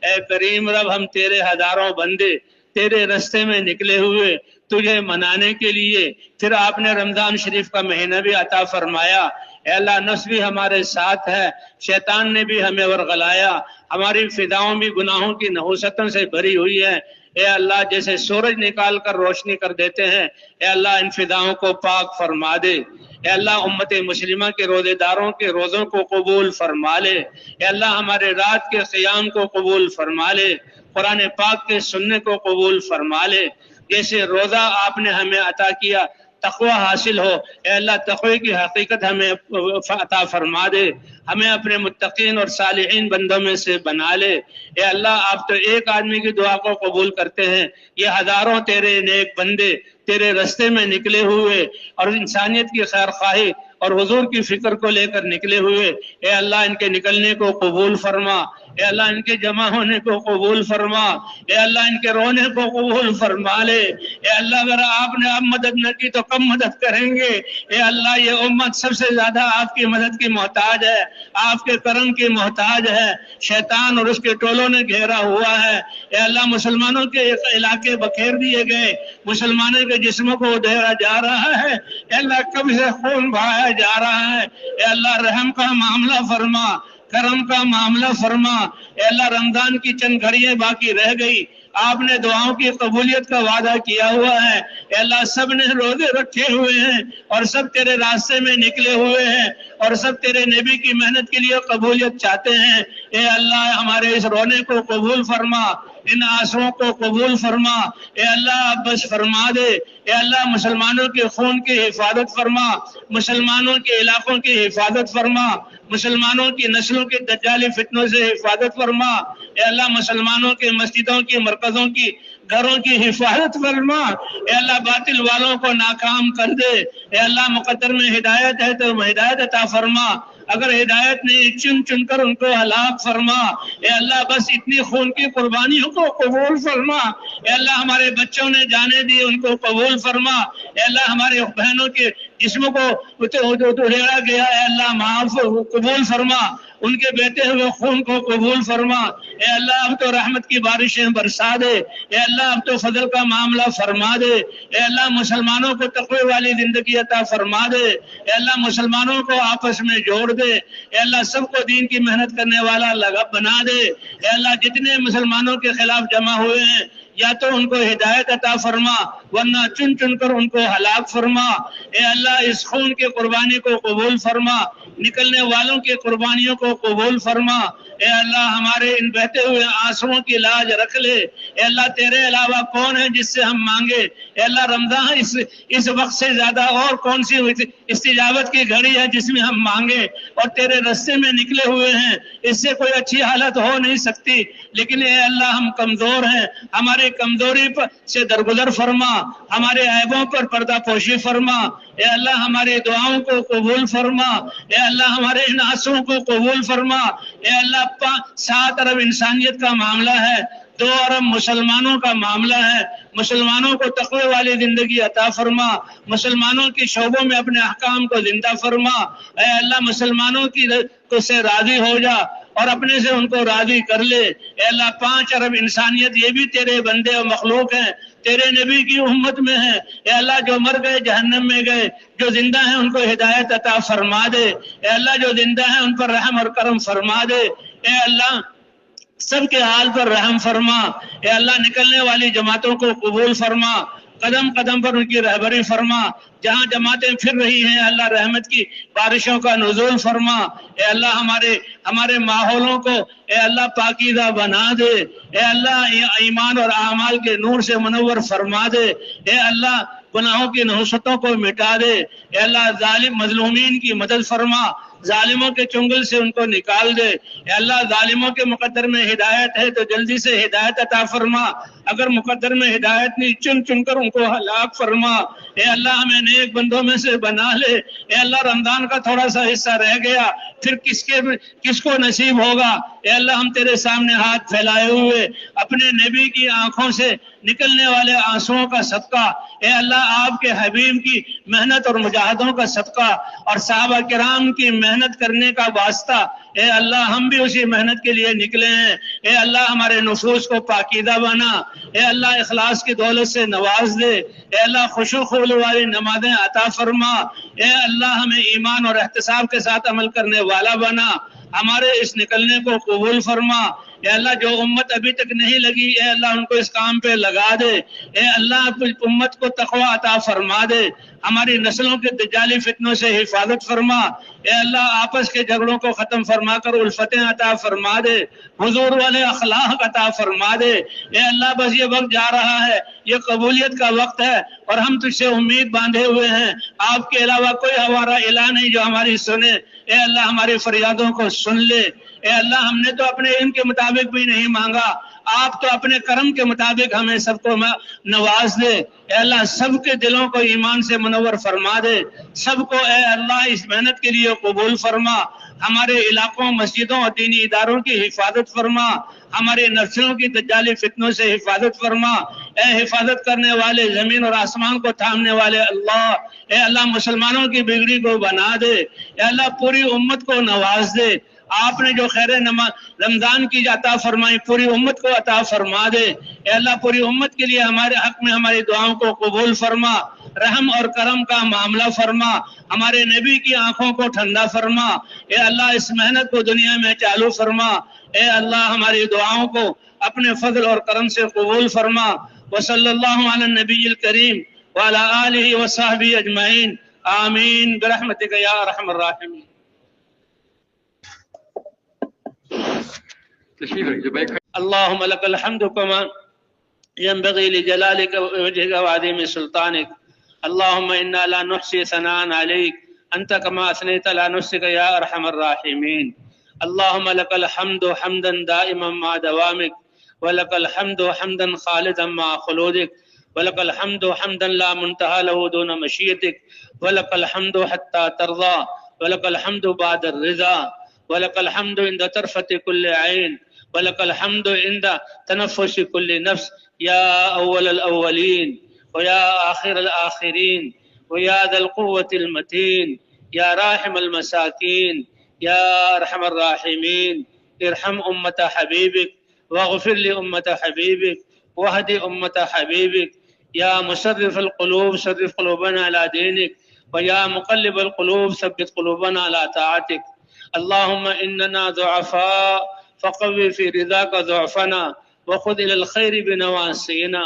اے کریم رب ہم تیرے ہزاروں بندے تیرے رستے میں نکلے ہوئے تجھے منانے کے لیے، پھر آپ نے رمضان شریف کا مہینہ بھی عطا فرمایا۔ اے اللہ نفس بھی ہمارے ساتھ ہے، شیطان نے بھی ہمیں ورغلایا، ہماری فضاؤں بھی گناہوں کی نحوستوں سے بھری ہوئی ہے۔ اے اللہ جیسے سورج نکال کر روشنی کر دیتے ہیں، اے اللہ ان فضاؤں کو پاک فرما دے۔ اے اللہ امت مسلمہ کے روزے داروں کے روزوں کو قبول فرما لے۔ اے اللہ ہمارے رات کے قیام کو قبول فرما لے، قرآن پاک کے سننے کو قبول فرما لے۔ جیسے روزہ آپ نے ہمیں عطا کیا تقوی حاصل ہو، اے اللہ تقوی کی حقیقت ہمیں عطا فرما دے، ہمیں اپنے متقین اور صالحین بندوں میں سے بنا لے۔ اے اللہ آپ تو ایک آدمی کی دعا کو قبول کرتے ہیں، یہ ہزاروں تیرے نیک بندے تیرے رستے میں نکلے ہوئے اور انسانیت کی خیر خواہی اور حضور کی فکر کو لے کر نکلے ہوئے، اے اللہ ان کے نکلنے کو قبول فرما، اے اللہ ان کے جمع ہونے کو قبول فرما، اے اللہ ان کے رونے کو قبول فرما لے۔ اے اللہ اگر آپ نے اب مدد نہ کی تو کم مدد کریں گے؟ اے اللہ یہ امت سب سے زیادہ آپ کی مدد کی محتاج ہے، آپ کے کرم کی محتاج ہے، شیطان اور اس کے ٹولوں نے گھیرا ہوا ہے۔ اے اللہ مسلمانوں کے علاقے بکھیر دیے گئے، مسلمانوں کے جسموں کو ادھیرا جا رہا ہے، اے اللہ کب سے خون بہایا جا رہا ہے، اے اللہ رحم کا معاملہ فرما، کرم کا معاملہ فرما۔ اے اللہ رمضان کی چند گھڑیاں باقی رہ گئی، آپ نے دعاؤں کی قبولیت کا وعدہ کیا ہوا ہے، اے اللہ سب نے روزے رکھے ہوئے ہیں اور سب تیرے راستے میں نکلے ہوئے ہیں اور سب تیرے نبی کی محنت کے لیے قبولیت چاہتے ہیں۔ اے اللہ ہمارے اس رونے کو قبول فرما، ان آنسوؤں کو قبول فرما، اے اللہ بس فرما دے۔ اے اللہ مسلمانوں کے خون کی حفاظت فرما، مسلمانوں کے علاقوں کی حفاظت فرما، مسلمانوں کی نسلوں کے دجالی فتنوں سے حفاظت فرما۔ اے اللہ مسلمانوں کے مسجدوں کی مرکزوں کی گھروں کی حفاظت فرما۔ اے اللہ باطل والوں کو ناکام کر دے۔ اے اللہ مقدر میں ہدایت ہے تو ہدایت عطا فرما، اگر ہدایت نہیں چن چن کر ان کو ہلاک فرما۔ اے اللہ بس اتنی خون کی قربانیوں کو قبول فرما۔ اے اللہ ہمارے بچوں نے جانے دی ان کو قبول فرما۔ اے اللہ ہمارے بہنوں کے جسموں کو ادھیڑا گیا اے اللہ معاف قبول فرما، ان کے بہتے ہوئے خون کو قبول فرما۔ اے اللہ اب تو رحمت کی بارشیں برسا دے، اے اللہ اب تو فضل کا معاملہ فرما دے، اے اللہ مسلمانوں کو تقوی والی زندگی عطا فرما دے، اے اللہ مسلمانوں کو آپس میں جوڑ دے، اے اللہ سب کو دین کی محنت کرنے والا بنا دے۔ اے اللہ جتنے مسلمانوں کے خلاف جمع ہوئے ہیں یا تو ان کو ہدایت عطا فرما ورنہ چن چن کر ان کو ہلاک فرما۔ اے اللہ اس خون کی قربانی کو قبول فرما، نکلنے والوں کی قربانیوں کو قبول فرما۔ اے اللہ ہمارے ان بہتے ہوئے آنسوؤں کی لاج رکھ لے۔ اے اللہ تیرے علاوہ کون ہے جس سے ہم مانگے؟ اے اللہ رمضان اس وقت سے زیادہ اور کون سی استجابت کی گھڑی ہے جس میں ہم مانگے اور تیرے رستے میں نکلے ہوئے ہیں، اس سے کوئی اچھی حالت ہو نہیں سکتی، لیکن اے اللہ ہم کمزور ہیں، ہماری کمزوری سے درگزر فرما، ہمارے عیبوں پر پردہ پوشی فرما۔ اے اللہ ہماری دعاؤں کو قبول فرما، اے اللہ ہمارے ان آنسوؤں کو قبول فرما۔ اے اللہ 7 ارب انسانیت کا معاملہ ہے، 2 ارب مسلمانوں کا معاملہ ہے، مسلمانوں کو تقوی والی زندگی عطا فرما، مسلمانوں کی شعبوں میں اپنے احکام کو زندہ فرما۔ اے اللہ مسلمانوں کی سے راضی ہو جا اور اپنے سے ان کو راضی کر لے۔ اے اللہ 5 ارب انسانیت یہ بھی تیرے بندے اور مخلوق ہیں، تیرے نبی کی امت میں ہیں۔ اے اللہ جو مر گئے جہنم میں گئے، جو زندہ ہیں ان کو ہدایت عطا فرما دے۔ اے اللہ جو زندہ ہیں ان پر رحم اور کرم فرما دے۔ اے اللہ سب کے حال پر رحم فرما۔ اے اللہ نکلنے والی جماعتوں کو قبول فرما، قدم قدم پر ان کی رہبری فرما، جہاں جماعتیں پھر رہی ہیں اللہ رحمت کی بارشوں کا نزول فرما۔ اے اللہ ہمارے ماحولوں کو اے اللہ پاکیزہ بنا دے، اے اللہ ایمان اور اعمال کے نور سے منور فرما دے، اے اللہ گناہوں کی نحوستوں کو مٹا دے، اے اللہ ظالم مظلومین کی مدد فرما، ظالموں کے چنگل سے ان کو نکال دے۔ اے اللہ ظالموں کے مقدر میں ہدایت ہے تو جلدی سے ہدایت عطا فرما، اگر مقدر میں ہدایت نہیں چن چن کر ان کو ہلاک فرما۔ اے اللہ ہمیں نیک بندوں میں سے بنا لے۔ اے اللہ رمضان کا تھوڑا سا حصہ رہ گیا، پھر کس کو نصیب ہوگا؟ اے اللہ ہم تیرے سامنے ہاتھ پھیلائے ہوئے اپنے نبی کی آنکھوں سے نکلنے والے آنسوؤں کا صدقہ، اے اللہ آپ کے حبیب کی محنت اور مجاہدوں کا صدقہ اور صحابہ کرام کی محنت کرنے کا واسطہ، اے اللہ ہم بھی اسی محنت کے لیے نکلے ہیں، اے اللہ ہمارے نفوس کو پاکیزہ بنا، اے اللہ اخلاص کی دولت سے نواز دے، اے اللہ خشوع خضوع والی نمازیں عطا فرما، اے اللہ ہمیں ایمان اور احتساب کے ساتھ عمل کرنے والا بنا، ہمارے اس نکلنے کو قبول فرما، اے اللہ جو امت ابھی تک نہیں لگی اے اللہ ان کو اس کام پہ لگا دے، اے اللہ امت کو تقوی عطا فرما دے، ہماری نسلوں کے دجالی فتنوں سے حفاظت فرما، اے اللہ آپس کے جھگڑوں کو ختم فرما کر الفتیں عطا فرما دے، حضور والے اخلاق عطا فرما دے، اے اللہ بس یہ وقت جا رہا ہے، یہ قبولیت کا وقت ہے اور ہم تجھ سے امید باندھے ہوئے ہیں، آپ کے علاوہ کوئی ہمارا الہ نہیں جو ہماری سنے، اے اللہ ہماری فریادوں کو سن لے، اے اللہ ہم نے تو اپنے علم کے مطابق بھی نہیں مانگا، آپ تو اپنے کرم کے مطابق ہمیں سب کو نواز دے، اے اللہ سب کے دلوں کو ایمان سے منور فرما دے، سب کو اے اللہ اس محنت کے لیے قبول فرما، ہمارے علاقوں مسجدوں اور دینی اداروں کی حفاظت فرما، ہمارے نسلوں کی دجالی فتنوں سے حفاظت فرما، اے حفاظت کرنے والے زمین اور آسمان کو تھامنے والے اللہ، اے اللہ مسلمانوں کی بگڑی کو بنا دے، اے اللہ پوری امت کو نواز دے، آپ نے جو خیر رمضان کی عطا فرمائی پوری امت کو عطا فرما دے، اے اللہ پوری امت کے لیے ہمارے حق میں ہماری دعاؤں کو قبول فرما، رحم اور کرم کا معاملہ فرما، ہمارے نبی کی آنکھوں کو ٹھنڈا فرما، اے اللہ اس محنت کو دنیا میں چالو فرما، اے اللہ ہماری دعاؤں کو اپنے فضل اور کرم سے قبول فرما، وصلی اللہ علی النبی الکریم وعلی آلہ وصحبہ اجمعین، آمین برحمتک یا ارحم الراحمین۔ اللهم لك الحمد كما ينبغي لجلالك ووجهك وعظيم سلطانك، اللهم إنا لا نحصي ثناء عليك أنت كما أثنيت على نفسك يا أرحم الراحمين، اللهم لك الحمد حمدا دائما مع دوامك، ولك الحمد حمدا خالدا مع خلودك، ولك الحمد حمدا لا منتهى له دون مشيتك، ولك الحمد حتى ترضى، ولك الحمد بعد الرضا، ولك الحمد عند طرفة كل عين، ولك الحمد عند تنفس كل نفس، يا أول الأولين ويا آخر الآخرين ويا ذا القوة المتين، يا راحم المساكين، يا أرحم الراحمين، ارحم أمة حبيبك واغفر لأمة حبيبك واهد أمة حبيبك، يا مصرف القلوب صرف قلوبنا على دينك، ويا مقلب القلوب ثبت قلوبنا على طاعتك، اللهم إننا ضعفاء فقوي في رضاك ضعفنا وخذ إلى الخير بنواصينا،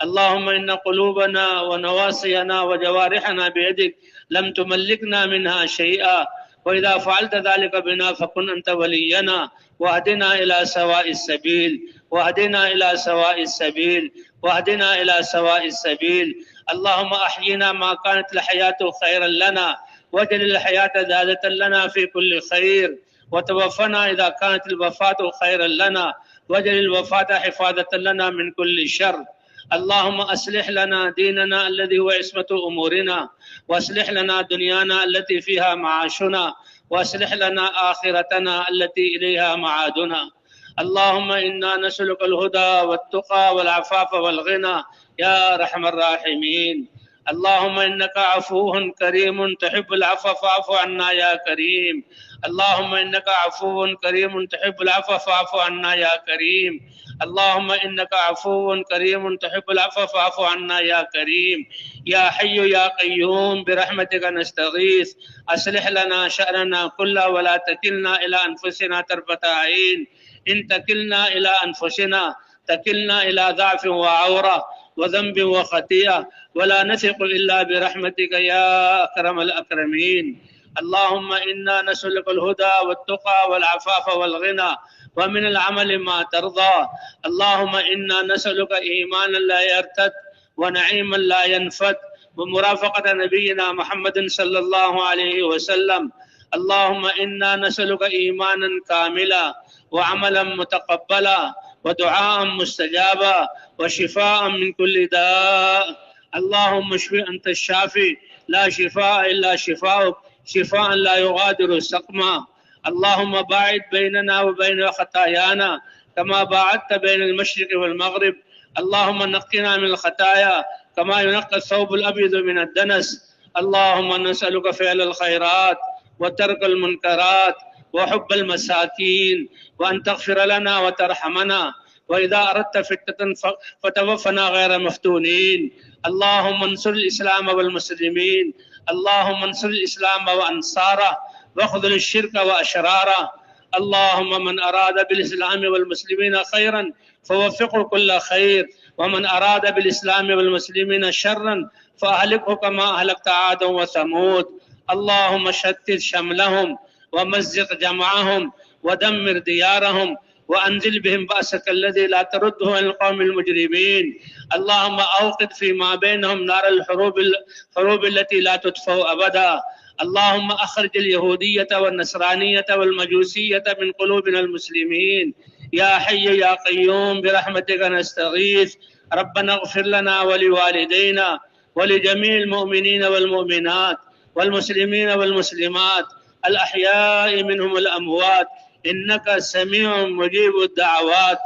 اللهم إن قلوبنا ونواصينا وجوارحنا بيدك لم تملكنا منها شيئا، وإذا فعلت ذلك بنا فكن أنت ولينا، واهدنا إلى سواء السبيل، واهدنا إلى سواء السبيل، واهدنا إلى سواء السبيل، اللهم أحينا ما كانت الحياة خيرا لنا، واجعل الحياة زادة لنا في كل خير، وتوفنا إذا كانت الوفاة خيرا لنا، واجعل الوفاة حفاظة لنا من كل شر، اللهم أصلح لنا ديننا الذي هو عصمة أمورنا، وأصلح لنا دنيانا التي فيها معاشنا، وأصلح لنا آخرتنا التي إليها معادنا، اللهم إنا نسألك الهدى والتقى والعفاف والغنى يا أرحم الراحمين، اللهم إنك عفو كريم تحب العفو فاعف عنا يا كريم، اللهم إنك عفو كريم تحب العفو فاعف عنا يا كريم، اللهم إنك عفو كريم تحب العفو فاعف عنا يا كريم، يا حي يا قيوم برحمتك نستغيث، أصلح لنا شأننا كله ولا تكلنا إلى أنفسنا طرفة عين، إن تكلنا إلى أنفسنا تكلنا إلى ضعف وعورة وذنب وخطيئة، ولا نثق إلا برحمتك يا أكرم الأكرمين، اللهم إنا نسألك الهدى والتقى والعفاف والغنى ومن العمل ما ترضى، اللهم إنا نسألك إيمانا لا يرتد ونعيما لا ينفد ومرافقة نبينا محمد صلى الله عليه وسلم، اللهم إنا نسألك إيمانا كاملا وعملا متقبلا ودعاء مستجابا وشفاء من كل داء، اللهم اشف أنت الشافي لا شفاء إلا شفاؤك شفاء لا يغادر سقما، اللهم باعد بيننا وبين خطايانا كما باعدت بين المشرق والمغرب. اللهم نقنا من الخطايا كما ينقى الثوب الأبيض من الدنس. اللهم نسألك فعل الخيرات وترك المنكرات وحب المساكين، وأن تغفر لنا وترحمنا، وإذا أردت فتنة فتوفنا غير مفتونين. اللهم انصر الإسلام والمسلمين، اللهم انصر الإسلام وأنصاره واخذل الشرك وأشراره. اللهم من أراد بالإسلام والمسلمين خيرا فوفقه كل خير، ومن أراد بالإسلام والمسلمين شرا فأهلكه كما أهلكت عادا وثمود. اللهم شتت شملهم ومزق جمعهم ودمر ديارهم وأنزل بهم بأسك الذي لا ترده عن القوم المجرمين. اللهم أوقد فيما بينهم نار الحروب التي لا تطفأ أبدا. اللهم أخرج اليهودية والنصرانية والمجوسية من قلوبنا المسلمين. يا حي يا قيوم برحمتك نستغيث. ربنا اغفر لنا ولوالدينا ولجميع المؤمنين والمؤمنات والمسلمين والمسلمات الأحياء منهم الأموات، إنك سميع مجيب الدعوات.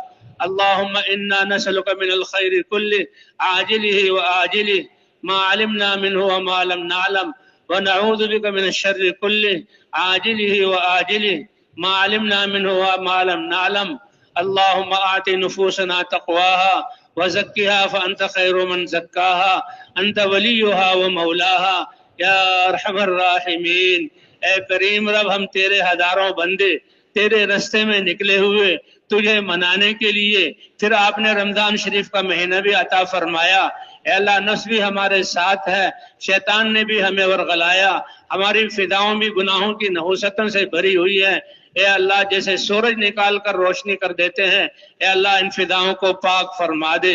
اللهم إنا نسألك من الخير كله عاجله وآجله ما علمنا منه وما لم نعلم، ونعوذ بك من الشر كله عاجله وآجله ما علمنا منه وما لم نعلم. اللهم أعط نفوسنا تقواها وزكها فأنت خير من زكاها، أنت وليها ومولاها یا ارحم الراحمین۔ اے کریم رب، ہم تیرے ہزاروں بندے تیرے رستے میں نکلے ہوئے تجھے منانے کے لیے، پھر آپ نے رمضان شریف کا مہینہ بھی عطا فرمایا۔ اے اللہ، نفس بھی ہمارے ساتھ ہے، شیطان نے بھی ہمیں ورغلایا، ہماری فضاؤں بھی گناہوں کی نحوستوں سے بھری ہوئی ہیں۔ اے اللہ، جیسے سورج نکال کر روشنی کر دیتے ہیں، اے اللہ ان فضاؤں کو پاک فرما دے۔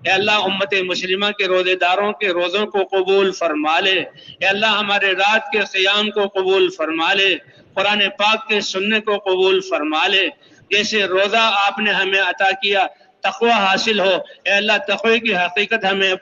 اے اللہ، امت مسلمہ کے روزے داروں کے روزوں کو قبول فرما لے۔ اے اللہ، ہمارے رات کے قیام کو قبول فرما لے، قرآن پاک کے سننے کو قبول فرما لے۔ جیسے روزہ آپ نے ہمیں عطا کیا تقوی حاصل ہو، اے اللہ تقوی کی حقیقت ہمیں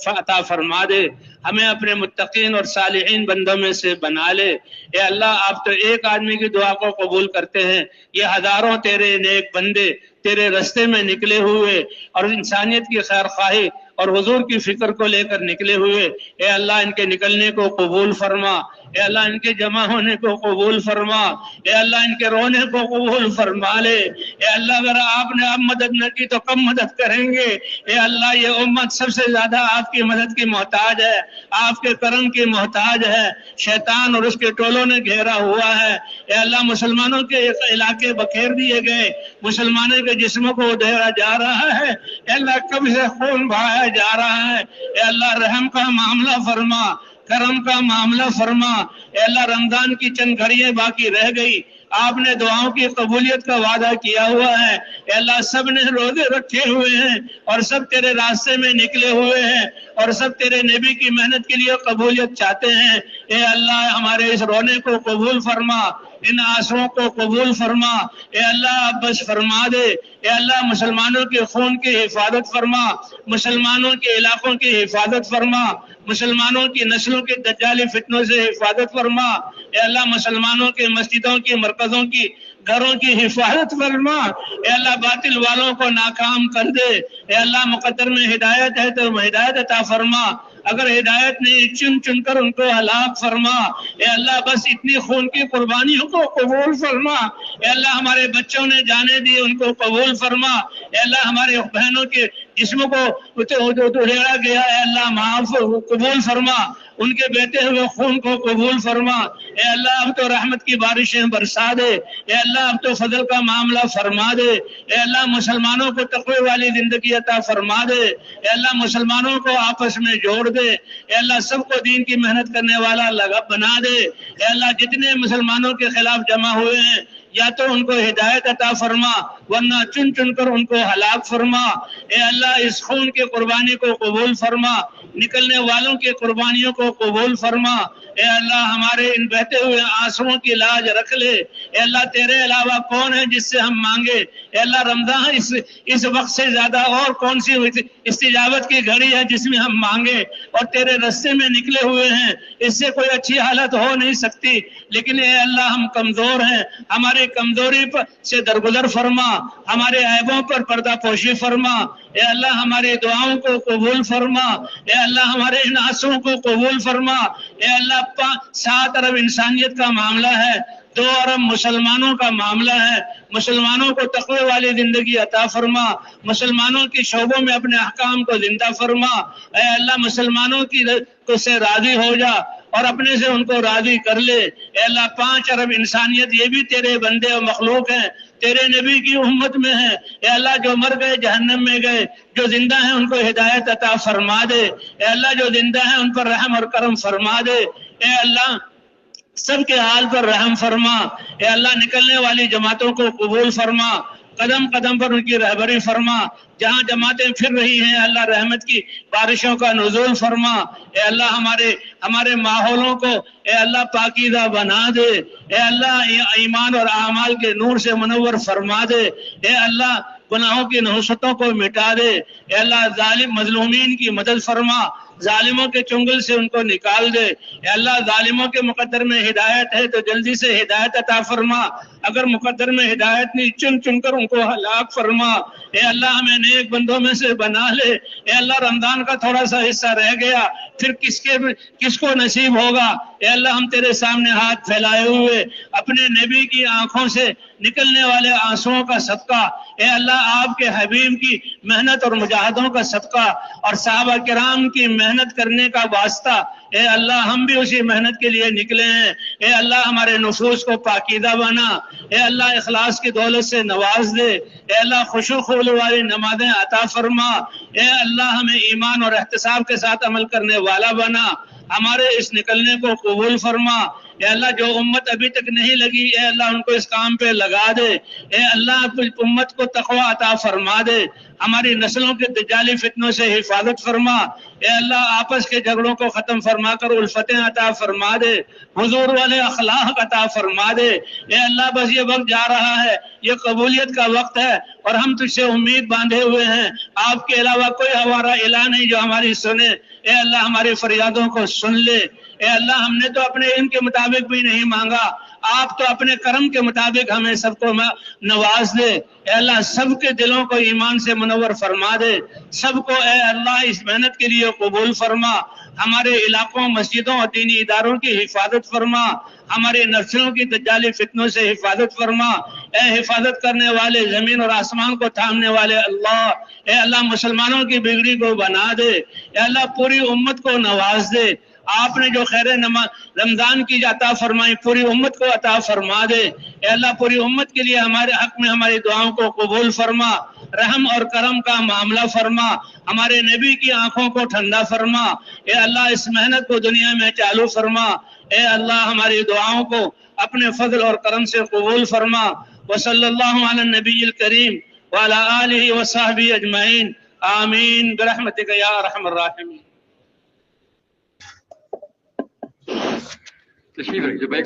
عطا فرما دے، ہمیں اپنے متقین اور صالحین بندوں میں سے بنا لے۔ اے اللہ، آپ تو ایک آدمی کی دعا کو قبول کرتے ہیں، یہ ہزاروں تیرے نیک بندے تیرے رستے میں نکلے ہوئے اور انسانیت کی خیر خواہی اور حضور کی فکر کو لے کر نکلے ہوئے، اے اللہ ان کے نکلنے کو قبول فرما، اے اللہ ان کے جمع ہونے کو قبول فرما، اے اللہ ان کے رونے کو قبول فرما لے۔ اے اللہ، اگر آپ نے اب مدد نہ کی تو کب مدد کریں گے؟ اے اللہ، یہ امت سب سے زیادہ آپ کی مدد کی محتاج ہے، آپ کے کرم کی محتاج ہے۔ شیطان اور اس کے ٹولوں نے گھیرا ہوا ہے۔ اے اللہ، مسلمانوں کے علاقے بکھیر دیے گئے، مسلمانوں کے جسموں کو ادھیڑا جا رہا ہے۔ اے اللہ، کب سے خون بہایا جا رہا ہے۔ اے اللہ، رحم کا معاملہ فرما، کرم کا معاملہ فرما۔ اے اللہ، رمضان کی چند گھڑیاں باقی رہ گئی، آپ نے دعاؤں کی قبولیت کا وعدہ کیا ہوا ہے۔ اے اللہ، سب نے روزے رکھے ہوئے ہیں اور سب تیرے راستے میں نکلے ہوئے ہیں اور سب تیرے نبی کی محنت کے لیے قبولیت چاہتے ہیں۔ اے اللہ، ہمارے اس رونے کو قبول فرما، ان آنسوؤں کو قبول فرما۔ اے اللہ، بس فرما دے۔ اے اللہ، مسلمانوں کے خون کی حفاظت فرما، مسلمانوں کے علاقوں کی حفاظت فرما، مسلمانوں کی نسلوں کے دجالی فتنوں سے حفاظت فرما۔ اے اللہ، مسلمانوں کے مسجدوں کی، مرکزوں کی، گھروں کی حفاظت فرما۔ اے اللہ، باطل والوں کو ناکام کر دے۔ اے اللہ، مقدر میں ہدایت ہے تو ہدایت عطا فرما، اگر ہدایت نہیں چن چن کر ان کو ہلاک فرما۔ اے اللہ، بس اتنی خون کی قربانیوں کو قبول فرما۔ اے اللہ، ہمارے بچوں نے جانے دی ان کو قبول فرما۔ اے اللہ، ہمارے بہنوں کے جسموں کو ادھیڑا گیا، اے اللہ معاف قبول فرما، ان کے بہتے ہوئے خون کو قبول فرما۔ اے اللہ، اب تو رحمت کی بارشیں برسا دے۔ اے اللہ، اب تو فضل کا معاملہ فرما دے۔ اے اللہ، مسلمانوں کو تقوی والی زندگی عطا فرما دے۔ اے اللہ، مسلمانوں کو آپس میں جوڑ دے۔ اے اللہ، سب کو دین کی محنت کرنے والا بنا دے۔ اے اللہ، جتنے مسلمانوں کے خلاف جمع ہوئے ہیں یا تو ان کو ہدایت عطا فرما ورنہ چن چن کر ان کو ہلاک فرما۔ اے اللہ، اس خون کی قربانی کو قبول فرما، نکلنے والوں کی قربانیوں کو قبول فرما۔ اے اللہ ہمارے ان بہتے ہوئے آنسوؤں کی لاج رکھ لے، اے اللہ تیرے علاوہ کون ہے جس سے ہم مانگے، اے اللہ رمضان اس وقت سے زیادہ اور کون سی استجابت کی گھڑی ہے جس میں ہم مانگے، اور تیرے رستے میں نکلے ہوئے ہیں، اس سے کوئی اچھی حالت ہو نہیں سکتی، لیکن اے اللہ ہم کمزور ہیں، ہماری کمزوری سے درگزر فرما، ہمارے عیبوں پر پردہ پوشی فرما، اے اللہ ہماری دعاؤں کو قبول فرما، اے اللہ ہمارے ان آنسوؤں کو قبول فرما، اے اللہ 7 ارب انسانیت کا معاملہ ہے، 2 ارب مسلمانوں کا معاملہ ہے، مسلمانوں کو تقوی والی زندگی عطا فرما، مسلمانوں کی شعبوں میں اپنے احکام کو زندہ فرما، اے اللہ مسلمانوں کی سے راضی ہو جا اور اپنے سے ان کو راضی کر لے، اے اللہ 5 ارب انسانیت یہ بھی تیرے بندے اور مخلوق ہیں، تیرے نبی کی امت میں ہے، اے اللہ جو مر گئے جہنم میں گئے، جو زندہ ہیں ان کو ہدایت عطا فرما دے، اے اللہ جو زندہ ہیں ان پر رحم اور کرم فرما دے، اے اللہ سب کے حال پر رحم فرما، اے اللہ نکلنے والی جماعتوں کو قبول فرما، قدم قدم پر ان کی رہبری فرما، جہاں جماعتیں پھر رہی ہیں اللہ رحمت کی بارشوں کا نزول فرما، اے اللہ ہمارے ماحولوں کو اے اللہ پاکیزہ بنا دے، اے اللہ ایمان اور اعمال کے نور سے منور فرما دے، اے اللہ گناہوں کی نحوستوں کو مٹا دے، اے اللہ ظالم مظلومین کی مدد فرما، ظالموں کے چنگل سے ان کو نکال دے، اے اللہ ظالموں کے مقدر میں ہدایت ہے تو جلدی سے ہدایت عطا فرما، اگر مقدر میں ہدایت نہیں چن چن کر ان کو ہلاک فرما، اے اللہ ہمیں نیک بندوں میں سے بنا لے، اے اللہ رمضان کا تھوڑا سا حصہ رہ گیا پھر کس کو نصیب ہوگا، اے اللہ ہم تیرے سامنے ہاتھ پھیلائے ہوئے اپنے نبی کی آنکھوں سے نکلنے والے آنسوؤں کا صدقہ، اے اللہ آپ کے حبیب کی محنت اور مجاہدوں کا صدقہ اور صحابہ کرام کی محنت کرنے کا واسطہ، اے اللہ ہم بھی اسی محنت کے لیے نکلے ہیں، اے اللہ ہمارے نفوس کو پاکیزہ بنا، اے اللہ اخلاص کی دولت سے نواز دے، اے اللہ خشوع و خضوع والی نمازیں عطا فرما، اے اللہ ہمیں ایمان اور احتساب کے ساتھ عمل کرنے والا بنا، ہمارے اس نکلنے کو قبول فرما، اے اللہ جو امت ابھی تک نہیں لگی اے اللہ ان کو اس کام پہ لگا دے، اے اللہ امت کو تقوی عطا فرما دے، ہماری نسلوں کے دجالی فتنوں سے حفاظت فرما، اے اللہ آپس کے جھگڑوں کو ختم فرما کر الفتیں عطا فرما دے، حضور والے اخلاق عطا فرما دے، اے اللہ بس یہ وقت جا رہا ہے، یہ قبولیت کا وقت ہے اور ہم تجھ سے امید باندھے ہوئے ہیں، آپ کے علاوہ کوئی ہمارا الہ نہیں جو ہماری سنے، اے اللہ ہماری فریادوں کو سن لے، اے اللہ ہم نے تو اپنے علم کے مطابق بھی نہیں مانگا، آپ تو اپنے کرم کے مطابق ہمیں سب کو نواز دے، اے اللہ سب کے دلوں کو ایمان سے منور فرما دے، سب کو اے اللہ اس محنت کے لیے قبول فرما، ہمارے علاقوں مسجدوں اور دینی اداروں کی حفاظت فرما، ہمارے نسلوں کی دجالی فتنوں سے حفاظت فرما، اے حفاظت کرنے والے زمین اور آسمان کو تھامنے والے اللہ، اے اللہ مسلمانوں کی بگڑی کو بنا دے، اے اللہ پوری امت کو نواز دے، آپ نے جو خیر رمضان کی عطا فرمائی پوری امت کو عطا فرما دے، اے اللہ پوری امت کے لیے ہمارے حق میں ہماری دعاؤں کو قبول فرما، رحم اور کرم کا معاملہ فرما، ہمارے نبی کی آنکھوں کو ٹھنڈا فرما، اے اللہ اس محنت کو دنیا میں چالو فرما، اے اللہ ہماری دعاؤں کو اپنے فضل اور کرم سے قبول فرما، وصلی اللہ علی النبی الکریم وعلی آلہ وصحبہ اجمعین، آمین برحمتک یا ارحم الراحمین۔ تشریف رکھیے بھائی۔